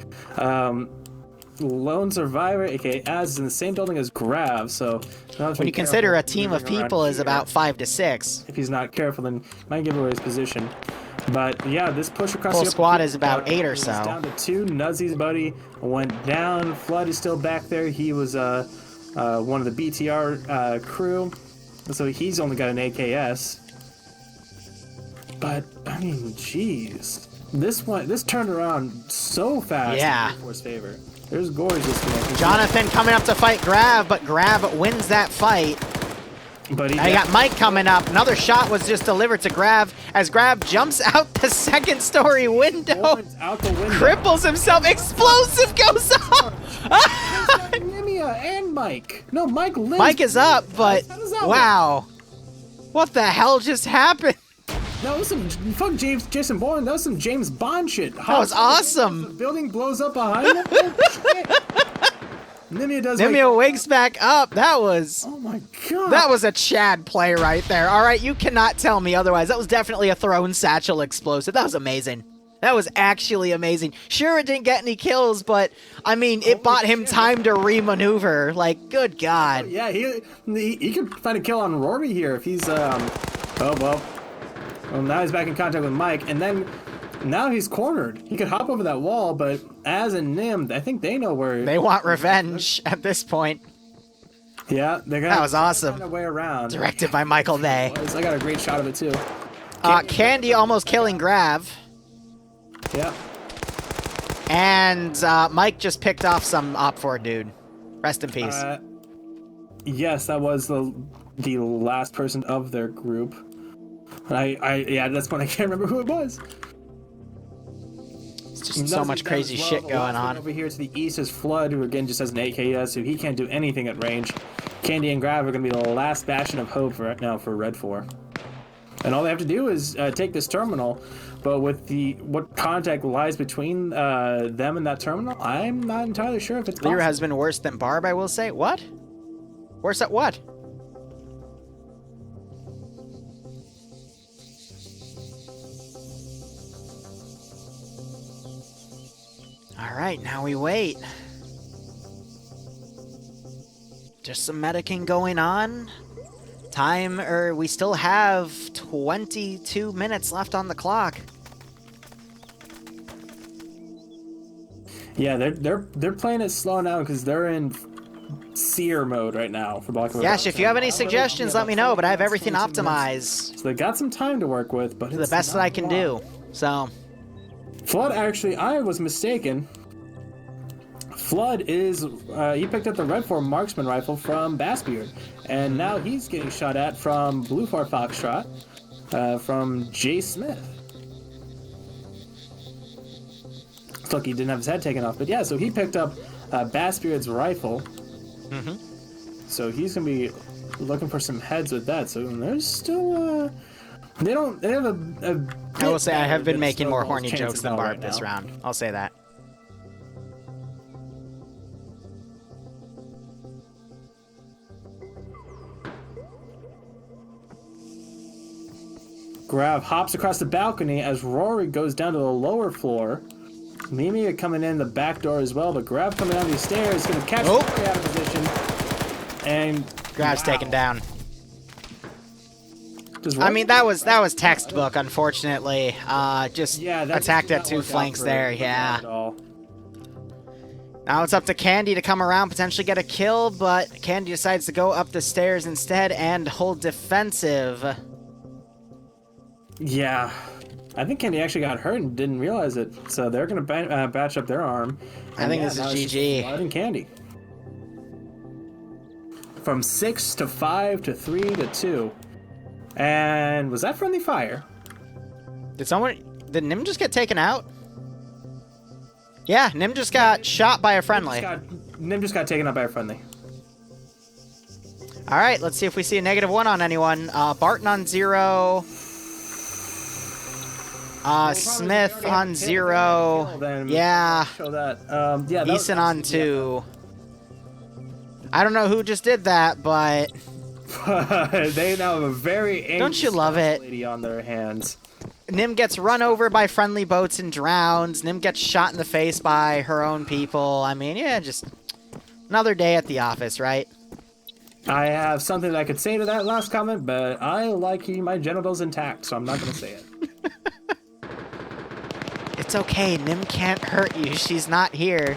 Lone Survivor, aka Az, is in the same building as Grav, so... When you consider a team of people is about 5 to 6. If he's not careful, then might give away his position. But yeah, this push across Full the squad is about 8 or so. Down to 2. Nuzzy's buddy went down. Flood is still back there. He was one of the BTR crew, so he's only got an AKS. But I mean, jeez, this turned around so fast. Yeah. In BLUFOR's favor. There's gorgeous connection. Jonathan coming up to fight Grav, but Grav wins that fight. But Now you got Mike coming up. Another shot was just delivered to Grav as Grav jumps out the 2nd story window. Out the window. Cripples himself. Explosive goes up. Nimia and Mike. No, Mike lives. Mike is up, but How does that wow. What the hell just happened? That was some fuck Jason Bourne. That was some James Bond shit. That was awesome. The building blows up behind him. Oh, shit. Nimia wakes back up. That was... Oh my god. That was a Chad play right there. All right, you cannot tell me otherwise. That was definitely a thrown satchel explosive. That was amazing. That was actually amazing. Sure, it didn't get any kills, but, I mean, it bought him time to re-maneuver. Like, good God. Yeah, he could find a kill on Rory here if he's, Well, now he's back in contact with Mike, and then now he's cornered. He could hop over that wall, but Az and Nim, I think they know where... They want revenge at this point. Yeah, they're gonna... That was awesome. Find a way around. Directed by Michael Day. I got a great shot of it, too. Candy almost killing Grav. Yeah. And Mike just picked off some OPFOR dude. Rest in peace. Yes, that was the last person of their group. Yeah, that's when I can't remember who it was. It's just so much crazy shit going on. Over here to the east is Flood, who again just has an AKS, so he can't do anything at range. Candy and Grav are going to be the last bastion of hope right now for Red 4. And all they have to do is take this terminal, but with what contact lies between them and that terminal, I'm not entirely sure if it's possible. Liru has been worse than Barb, I will say. What? Worse at what? Alright, now we wait. Just some medicing going on. We still have 22 minutes left on the clock. Yeah, they're playing it slow now because they're in seer mode right now for blocking. Yes, if you have any suggestions, let me know, but I have everything optimized. So they got some time to work with, but it's the best that I can do. So Flood, actually, I was mistaken. Flood is, he picked up the Red 4 marksman rifle from Bassbeard, and now he's getting shot at from BLUFOR Foxtrot, from Jay Smith. It's lucky he didn't have his head taken off, but yeah, so he picked up Bassbeard's rifle. Mm-hmm. So he's gonna be looking for some heads with that. So there's still, they have a I will say I have been making more horny jokes than Barb this round. I'll say that. Grav hops across the balcony as Rory goes down to the lower floor. Mimi coming in the back door as well, but Grav coming down these stairs is going to catch Rory out of position. And Grav's taken down. I mean, that was textbook, unfortunately. Just attacked at 2 flanks there, yeah. Now it's up to Candy to come around, potentially get a kill, but Candy decides to go up the stairs instead and hold defensive. Yeah. I think Candy actually got hurt and didn't realize it, so they're going to batch up their arm. I think this is GG. Sliding Candy. From 6 to 5 to 3 to 2. And was that friendly fire? Did Nim just get taken out? Yeah, Nim just got shot by a friendly. Nim just got taken out by a friendly. All right, let's see if we see a -1 on anyone. Barton on 0. Smith on 0. Yeah. Show that. Yeah. Eason on 2. I don't know who just did that, but they now have a very angry don't you love it? Lady on their hands. Nim gets run over by friendly boats and drowns. Nim gets shot in the face by her own people. I mean, yeah, just another day at the office, right? I have something that I could say to that last comment, but I like keeping my genitals intact, so I'm not going to say it. It's okay. Nim can't hurt you. She's not here.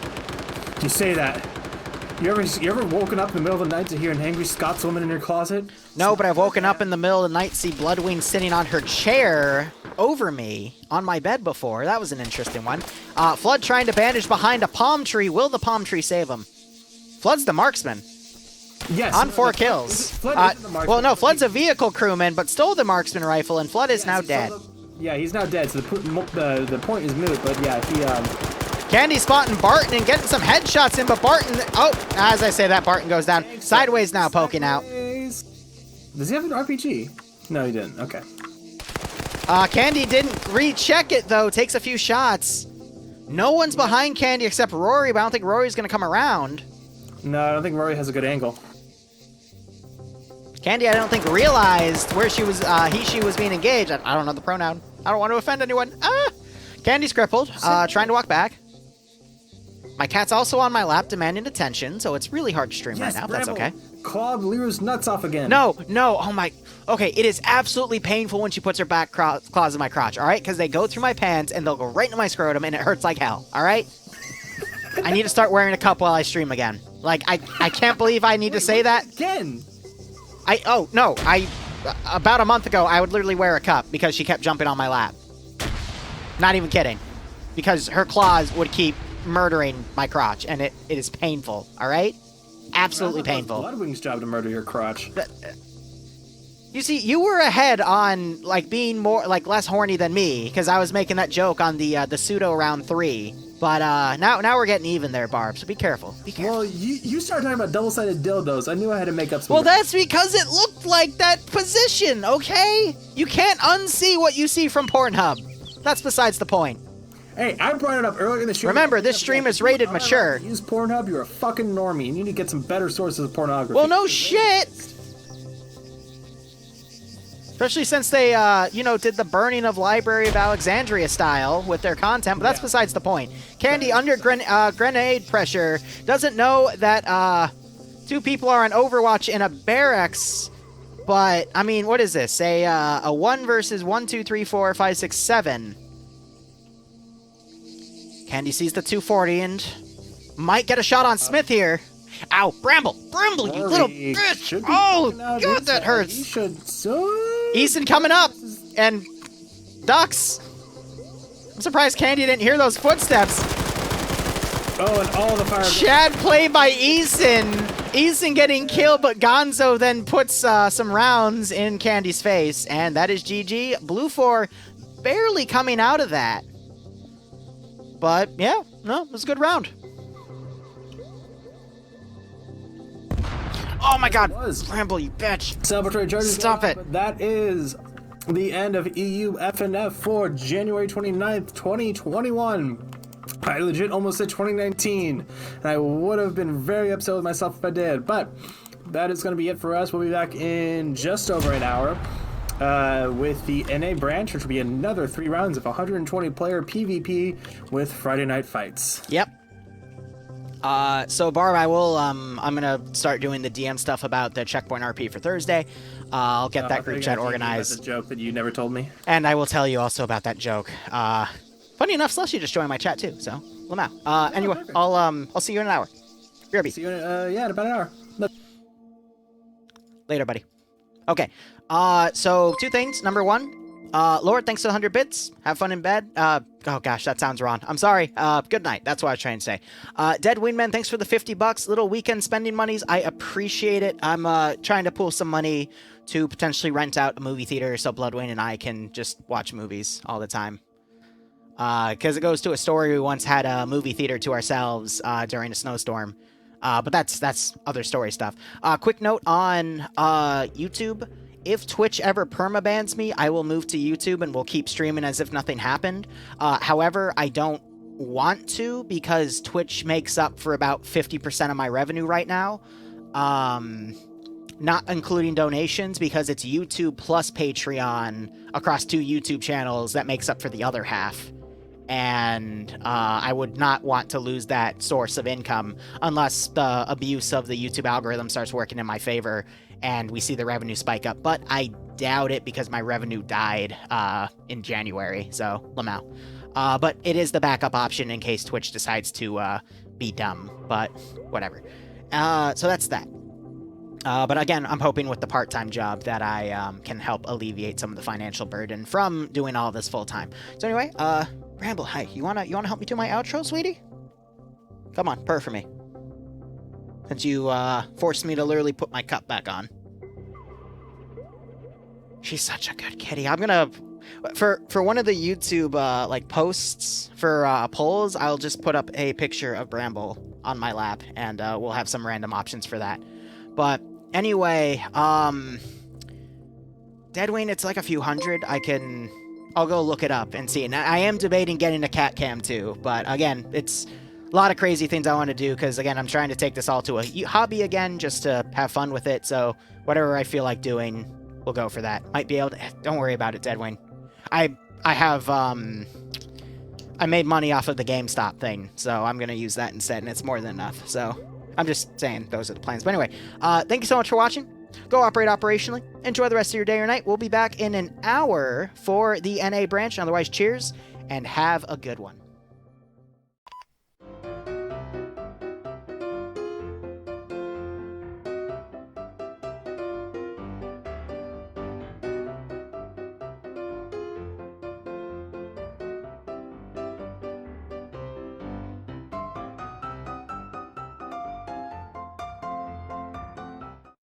You say that. You ever woken up in the middle of the night to hear an angry Scotswoman in your closet? No, but I've woken up in the middle of the night to see Bloodwing sitting on her chair over me on my bed before. That was an interesting one. Flood trying to bandage behind a palm tree. Will the palm tree save him? Flood's the marksman. Yes. On 4 kills. Flood isn't the marksman. Well, no, Flood's a vehicle crewman, but stole the marksman rifle, and Flood is now dead. Yeah, he's now dead, so the point is moot, but yeah, he... Candy spotting Barton and getting some headshots in, but Barton... Oh, as I say that, Barton goes down. Sideways now, poking out. Does he have an RPG? No, he didn't. Okay. Candy didn't recheck it, though. Takes a few shots. No one's behind Candy except Rory, but I don't think Rory's going to come around. No, I don't think Rory has a good angle. Candy, I don't think, realized where she was, she was being engaged. I don't know the pronoun. I don't want to offend anyone. Candy's crippled, trying to walk back. My cat's also on my lap, demanding attention, so it's really hard to stream right now, but that's okay. Claw Liru's nuts off again. No, oh my... Okay, it is absolutely painful when she puts her back claws in my crotch, all right? Because they go through my pants, and they'll go right into my scrotum, and it hurts like hell, all right? I need to start wearing a cup while I stream again. Like, I can't believe I need to say that. Again? About a month ago, I would literally wear a cup because she kept jumping on my lap. Not even kidding. Because her claws would keep murdering my crotch, and it is painful, all right? Absolutely painful. Bloodwing's job to murder your crotch. You see, you were ahead on, like, being more, like, less horny than me, because I was making that joke on the pseudo round 3. But, now we're getting even there, Barb, so be careful. Be careful. Well, you started talking about double-sided dildos. I knew I had to make up some... Well, that's because it looked like that position, okay? You can't unsee what you see from Pornhub. That's besides the point. Hey, I brought it up earlier in the stream. Remember, this stream is rated mature. Use Pornhub, you're a fucking normie. You need to get some better sources of pornography. Well, no shit! Especially since they, did the burning of Library of Alexandria style with their content, but that's besides the point. Candy, under grenade pressure, doesn't know that 2 people are on Overwatch in a barracks, but, I mean, what is this? A 1 versus 1, 2, 3, 4, 5, 6, 7. Candy sees the 240 and might get a shot on Smith here. Ow, Bramble, you little bitch! Oh, God, that hurts. Eason coming up, and ducks. I'm surprised Candy didn't hear those footsteps. Oh, and all the fire. Chad play by Eason. Eason getting killed, but Gonzo then puts some rounds in Candy's face, and that is GG. BLUFOR barely coming out of that. But, yeah, no, it was a good round. Oh my God, Bramble, you bitch. Celebratory charges. Stop it. But that is the end of EU FNF for January 29th, 2021. I legit almost said 2019, and I would have been very upset with myself if I did. But that is going to be it for us. We'll be back in just over an hour with the NA branch, which will be another 3 rounds of 120-player PvP with Friday Night Fights. Yep. So Barb, I will, I'm gonna start doing the DM stuff about the Checkpoint RP for Thursday. I'll get that group chat organized. That's a joke that you never told me. And I will tell you also about that joke. Funny enough, Slushy just joined my chat too, so Lamau. Anyway, perfect. I'll see you in an hour. BRB. See you in, in about an hour. Later, buddy. Okay. So 2 things. Number 1, Lord, thanks for the 100 bits. Have fun in bed. Oh gosh, that sounds wrong. I'm sorry. Good night. That's what I was trying to say. Dead Wingman, thanks for the $50. Little weekend spending monies. I appreciate it. I'm trying to pull some money to potentially rent out a movie theater so Bloodwing and I can just watch movies all the time. Because it goes to a story. We once had a movie theater to ourselves during a snowstorm. But that's other story stuff. Quick note on YouTube. If Twitch ever permabans me, I will move to YouTube and we'll keep streaming as if nothing happened. However, I don't want to because Twitch makes up for about 50% of my revenue right now. Not including donations because it's YouTube plus Patreon across 2 YouTube channels that makes up for the other half. And I would not want to lose that source of income unless the abuse of the YouTube algorithm starts working in my favor and we see the revenue spike up. But I doubt it because my revenue died in January, so Lamau. But it is the backup option in case Twitch decides to be dumb, but whatever. So that's that. But again, I'm hoping with the part-time job that I can help alleviate some of the financial burden from doing all this full-time. So anyway, Bramble, hi, you wanna help me do my outro, sweetie? Come on, purr for me. Since you forced me to literally put my cup back on. She's such a good kitty. I'm gonna for one of the YouTube like posts for polls, I'll just put up a picture of Bramble on my lap, and we'll have some random options for that. But anyway, Deadwing, it's like a few hundred. I'll go look it up and see. And I am debating getting a cat cam too, but again, it's a lot of crazy things I want to do because again, I'm trying to take this all to a hobby again, just to have fun with it. So whatever I feel like doing, we'll go for that. Might be able to. Don't worry about it, Deadwing. I have I made money off of the GameStop thing, so I'm gonna use that instead, and it's more than enough. So I'm just saying those are the plans. But anyway, thank you so much for watching. Go operate operationally. Enjoy the rest of your day or night. We'll be back in an hour for the NA branch. Otherwise, cheers and have a good one.